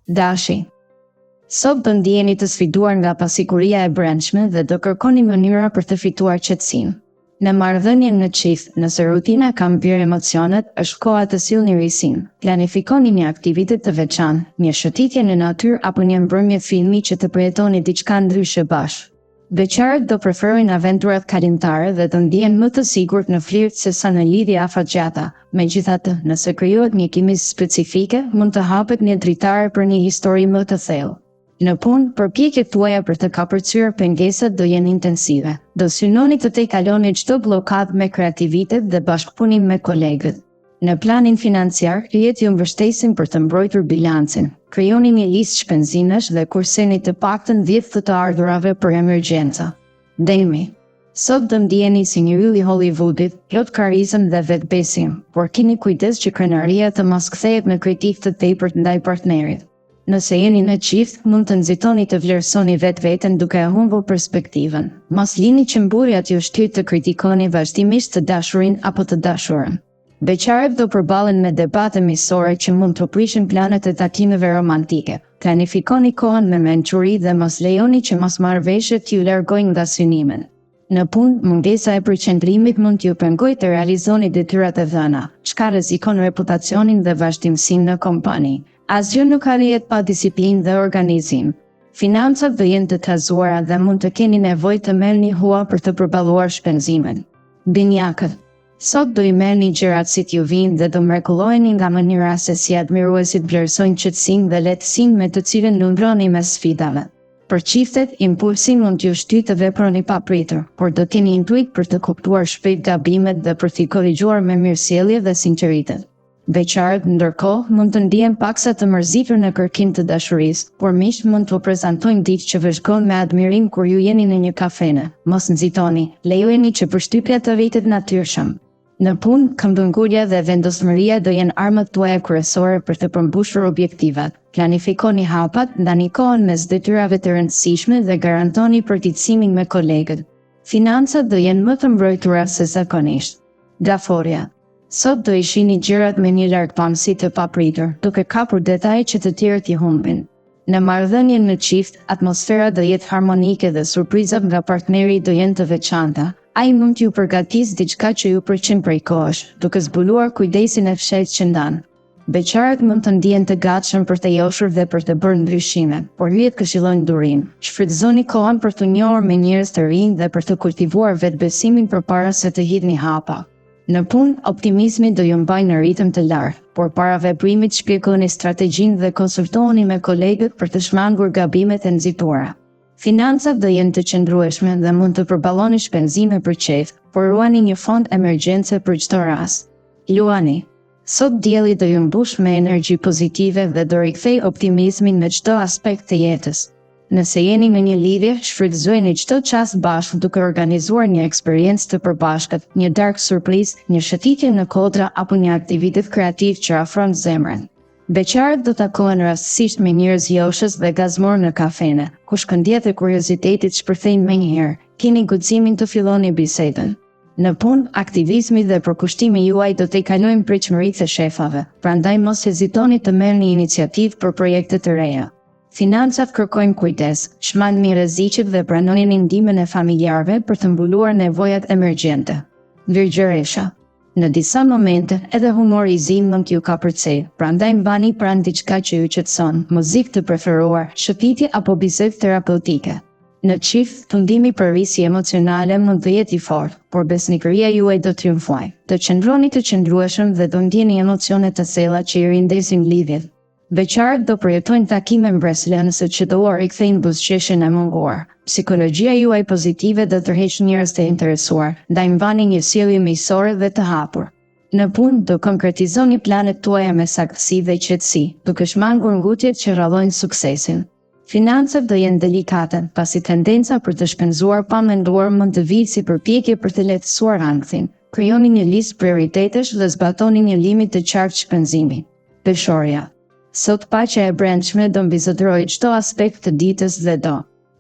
Dashi. Sot do ndjeni të sfiduar nga pasiguria e brendshme dhe do kërkoni mënyra për të fituar qetësinë. Në marrëdhënien në çift, nëse rutina ka mbyer emocionet, është koha të sillni risinë. Planifikoni një aktivitet të veçantë, një shëtitje në natyrë apo një mbrëmje filmi që të përjetoni diçka ndryshe bashkë. Beqarët do preferojnë aventurat kalimtare dhe do ndihen më të sigurt në flirt sesa në lidhje afatgjata. Megjithatë, nëse krijohet një kimisë specifike, mund të hapet një dritare për një histori më të thellë. Në punë, përpjekjet tuaja për të kapërcyer pengesat do jenë intensive. Do synoni të tejkaloni çdo bllokadë me kreativitet dhe bashkëpunim me kolegët. Në planin financiar, krijet ju mbështesin për të mbrojtur bilancin. Krijoni një listë shpenzimesh dhe kurseni të paktën 10 të ardhurave për emergjenca. Demi. Sot do ndjeni si një yll i Hollywoodit, plot karizëm dhe vetbesim, por keni kujdes që krenaria të mos kthehet në kritik të tepërt ndaj partnerit. Nëse jeni në çift, mund të nxitoni të vlerësoni vetveten duke e humbur perspektivën. Mos lini që mburjat ju shtyr të kritikoni vazhdimisht të dashurinë apo të dashurën. Beqarët do përballen me debate miqësore që mund të prishin planet e takimeve romantike. Planifikoni kohën me mençuri dhe mos lejoni që mosmarrveshjet t'ju largojnë nga synimet. Në punë, mungesa e përqendrimit mund t'ju pengojë të realizoni detyrat e dhëna, çka rrezikon reputacionin dhe vazhdimsinë në kompani. Asgjë nuk arrihet pa disiplinë dhe organizim. Financat do jenë të trazuara dhe mund të keni nevojë të merrni hua për të përballuar shpenzimet. Binjakët. Sot do I merrni gjërat si t'ju vinë dhe do mrekulloheni nga mënyra se si admiruesit vlerësojnë qetësinë dhe lehtësinë me të cilën lundroni mes sfidave. Për çiftet, impulsi mund t'ju shtyjë të veproni papritur, por do t'jeni intuit për të kuptuar shpejt gabimet dhe për t'i korrigjuar me mirësjellje dhe sinqeritet. Beqarët, ndërkohë, mund të ndihen paksa të mërzitur në kërkim të dashurisë, por miq mund t'u prezantojnë diçka që vëzhgon me admirim kur ju jeni në një kafene. Mos nxitoni, lejojeni që përshtypja të rritet natyrshëm. Në punë, këmbëngulja dhe vendosmëria do jenë armët tuaja kryesore për të përmbushur objektivat. Planifikoni hapat, ndani kohën mes detyrave të rëndësishme dhe garantoni përgjithësimin me kolegët. Financat do jenë më të mbrojtura se zakonisht. Daforia. Sot do I shihni gjërat me një largpamësi të papritur, duke kapur detaje që të tjerët I humbin. Në marrëdhënien në çift, atmosfera do jetë harmonike dhe surprizat nga partneri do jenë të veçanta. Ai mund t'ju përgatisë diçka që ju pëlqen prej kohësh, duke zbuluar kujdesin e fshehtë që ndan. Beqarët mund të ndihen të gatshëm për të joshur dhe për të bërë ndryshime, por hyjet këshillojnë durim. Shfrytëzoni kohën për të njohur me njerëz të rinj dhe për të kultivuar vetbesimin përpara se të hidhni hapa. Në punë, optimizmi do ju mbajë në ritëm të lartë, por para veprimit shpjegoni strategjinë dhe konsultohuni me kolegët për të shmangur gabimet e nxituara. Financat do jenë të qëndrueshme dhe mund të përballoni shpenzime për qejf, por ruani një fond emergjence për çdo rast. Luani. Sot dielli do ju mbush me energji pozitive dhe do rikthej optimizmin në çdo aspekt të jetës. Nëse jeni në një lidhje, shfrytëzojeni çdo çast bashkë duke organizuar një eksperiencë të përbashkët, një darkë surprizë, një shëtitje në kodra apo një aktivitet kreativ që afron zemrën. Beqarët do takohen rastësisht me njerëz joshës dhe gazmor në kafene, ku shkëndijat e kuriozitetit shpërthejnë menjëherë. Keni guximin të filloni bisedën. Në punë, aktivizmi dhe përkushtimi juaj do t'i kalojnë pritshmëritë e shefave, prandaj mos hezitoni të merrni iniciativë për projekte të reja. Financat kërkojnë kujdes, shmangni rreziqet dhe pranoni ndihmën e familjarëve për të mbuluar nevojat emergjente. Virgjëresha. Në disa momente, edhe humori I zi mund t'ju kapërcejë, prandaj mbani pranë diçka që ju qetëson, muzikë të preferuar, shëtitje apo bisedë terapeutike. Në çift, tundimi për risi emocionale mund të jetë I fortë, por besnikëria juaj do triumfojë. Të qëndroni të qëndrueshëm dhe do ndjeni emocione të thella që I rindesin lidhjet. Beqarët do përjetojnë takime mbreslënëse që do rikthejnë buzëqeshjen e munguar. Psikologjia juaj pozitive do tërheqë njerëz të interesuar, ndaj mbani një sjellje miqësore dhe të hapur. Në punë do konkretizoni planet tuaja me saktësi dhe qetësi, duke shmangur ngutjet që rrallojnë suksesin. Financat do jenë delikate, pasi tendenca për të shpenzuar pa menduar mund të vijë si përpjekje për të lehtësuar ankthin. Krijoni një listë prioritetesh dhe zbatoni një limit të qartë shpenzimi. Peshorja. Sot paqja e brendshme do mbizotërojë çdo aspekt të ditës dhe do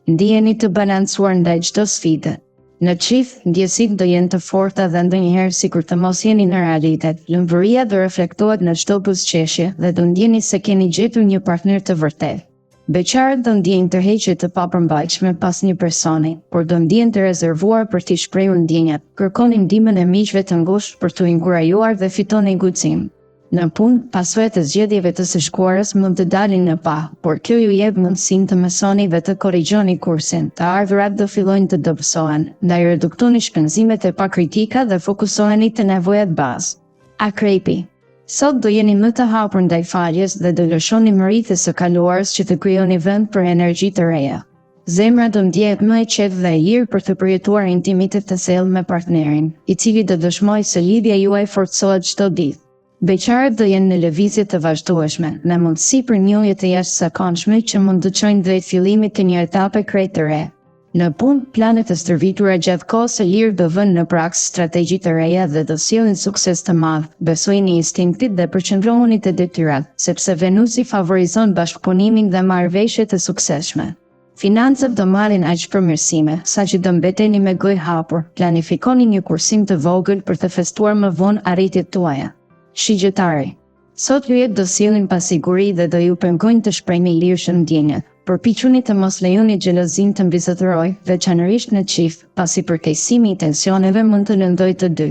ndiheni të balancuar ndaj çdo sfide. Në çift, ndjesitë do jenë të forta dhe ndonjëherë sikur të mos jeni në realitet. Lumburia do reflektohet në çdo buzëqeshje dhe do ndjeni se keni gjetur një partner të vërtetë. Beqarët do ndjejnë tërheqje të papërmbajtshme pas një personi, por do ndjehen të rezervuar për t'i shprehur ndjenjat. Kërkoni ndihmën e miqve të ngushtë për t'u inkurajuar dhe fitoni guxim. Në punë, pasojat e zgjedhjeve të së shkuarës mund të dalin në pa, por kjo ju jep mundësinë të mësoni dhe të korrigjoni kursin. Të ardhurat do fillojnë të dobësohen, ndaj reduktoni shpenzimet e pakritika dhe fokusoheni te nevojat bazë. Akrepi. Sot do jeni më të hapur ndaj faljes dhe do lëshoni mëritës së kaluarës që të krijoni vend për energji të reja. Zemra do ndjehet më e qetë dhe e lirë për të përjetuar intimitet të thellë me partnerin, i cili do dëshmojë se lidhja juaj forcohet çdo ditë. Beqarët do jenë në lëvizje të vazhdueshme, me mundësi për njohje të jashtëzakonshme që mund të çojnë drejt fillimit të një etape krejt të re. Në punë, planet e stërvitura gjatë kohës së lirë do vënë në praks strategji të reja dhe do sjellin sukses të madh. Besojini instinktit dhe përqendrohuni te detyrat, sepse Venusi favorizon bashkëpunimin dhe marrëveshjet e suksesshme. Financat do marrin aq përmirësime, saqë do mbeteni me gojë hapur. Planifikoni një kursim të vogël për të festuar më vonë arritjet tuaja. Shigjetari. Sot ju jep do sillin pasiguri dhe do ju pengojnë të shprehni lirshëm ndjenjat. Përpiquni të mos lejoni xhelozinë të mbizotërojë, veçanërisht në çift, pasi përkeqësimi i tensioneve mund të lëndojë të dy.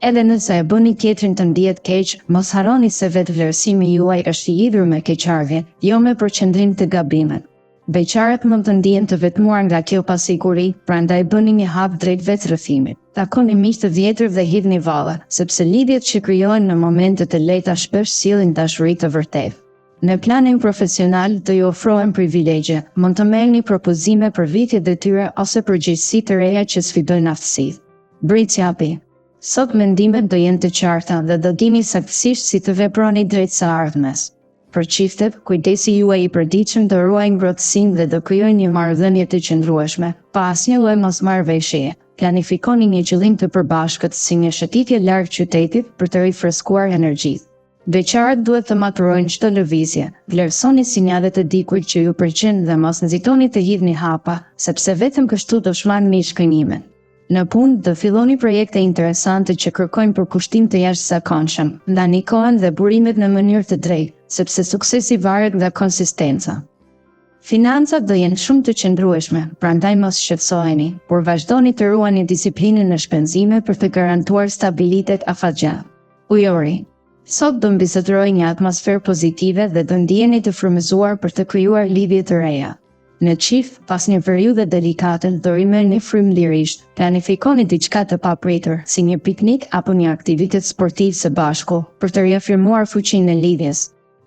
Edhe nëse e bëni tjetrin të ndihet keq, mos harroni se vetvlerësimi juaj është i lidhur me keqardhjen, jo me përqendrim të gabimet. Beqarët mund të ndihen të vetmuar nga kjo pasiguri, prandaj bëni një hap drejt vetrëfimit. Takoni miq të vjetër dhe hidhni valla, sepse lidhjet që krijohen në momentet e lehta shpesh sillin dashuri të vërtetë. Në planin profesional do ju ofrohen privilegje, mund të merrni propozime për vite detyre ose përgjegjësi të reja që sfidojnë aftësitë. Britsjapi. Sot mendimet do jenë të qarta dhe do dini saktësisht si të veproni drejt së ardhmes. Për çiftet, kujdesi juaj i përditshëm do ruajë ngrohtësinë dhe do krijojë një marrëdhënie të qëndrueshme, pa asnjë lloj mosmarrëveshjeje. Planifikoni një qëllim të përbashkët si një shëtitje larg qytetit për të rifreskuar energjitë. Beqarët duhet të maturojnë çdo lëvizje, vlerësoni sinjalet e dikujt që ju pëlqen dhe mos nxitoni të hidhni hapa, sepse vetëm kështu do shmangni shkënjimin. Në punë do filloni projekte interesante që kërkojnë përkushtim të jashtëzakonshëm, ndani kohën dhe burimet në mënyrë të drejtë, sepse suksesi varet nga konsistenca. Financat do jenë shumë të qëndrueshme, prandaj mos shqetësoheni, por vazhdoni të ruani disiplinën në shpenzime për të garantuar stabilitet afatgjatë. Ujori. Sot do mbizotëroj një atmosferë pozitive dhe do ndjeheni të frymëzuar për të krijuar lidhje të reja. Në çift, pas një periudhe delikate, do rrimerrni frymë lirisht. Planifikoni diçka të papritur, si një piknik apo një aktivitet sportiv së bashku, për të riafirmuar fuqinë e lidhjes.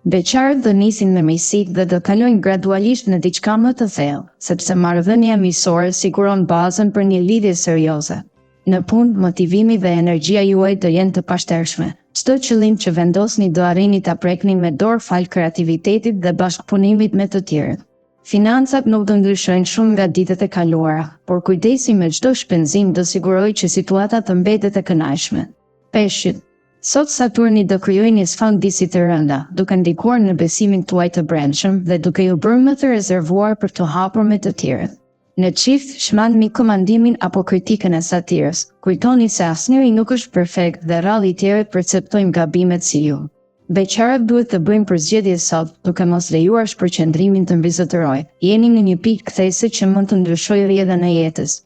Beqarët do nisin me miqësi dhe do kalojnë gradualisht në diçka më të thellë, sepse marrëdhënia miqësore siguron bazën për një lidhje serioze. Në punë, motivimi dhe energjia juaj do jenë të pashtershme. Çdo qëllim që vendosni do arrini ta prekni me dorë fal kreativitetit dhe bashkëpunimit me të tjerët. Financat nuk do ndryshojnë shumë nga ditët e kaluara, por kujdesi me çdo shpenzim do sigurojë që situata të mbetet e kënaqshme. Peshqit. Sot Saturni do krijojë një sfondisi të rënda, duke ndikuar në besimin tuaj të brendshëm dhe duke ju bërë më të rezervuar për të hapur me të tjerët. Në çift, shmangni komandimin apo kritikën e satirës. Kujtoni se asnjëri nuk është perfekt dhe rrallë i tjerët perceptojnë gabimet si ju. Beqarët duhet të bëjnë përzgjedhje sot, duke mos lejuar shpërqendrimin të mbizotërojë. Jeni në një pikë kthese që mund të ndryshojë rrjedhën e jetës.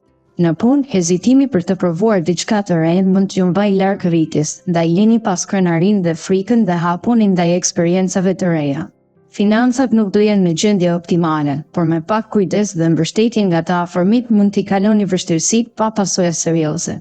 Në punë, hezitimi për të provuar diçka të re mund t'ju mbajë larg rritjes, ndaj jeni pas krenarinë dhe frikën dhe hapuni ndaj eksperiencave të reja. Financat nuk do jenë në gjendje optimale, por me pak kujdes dhe mbështetje nga të afërmit mund t'i kaloni vështirësitë pa pasoja serioze.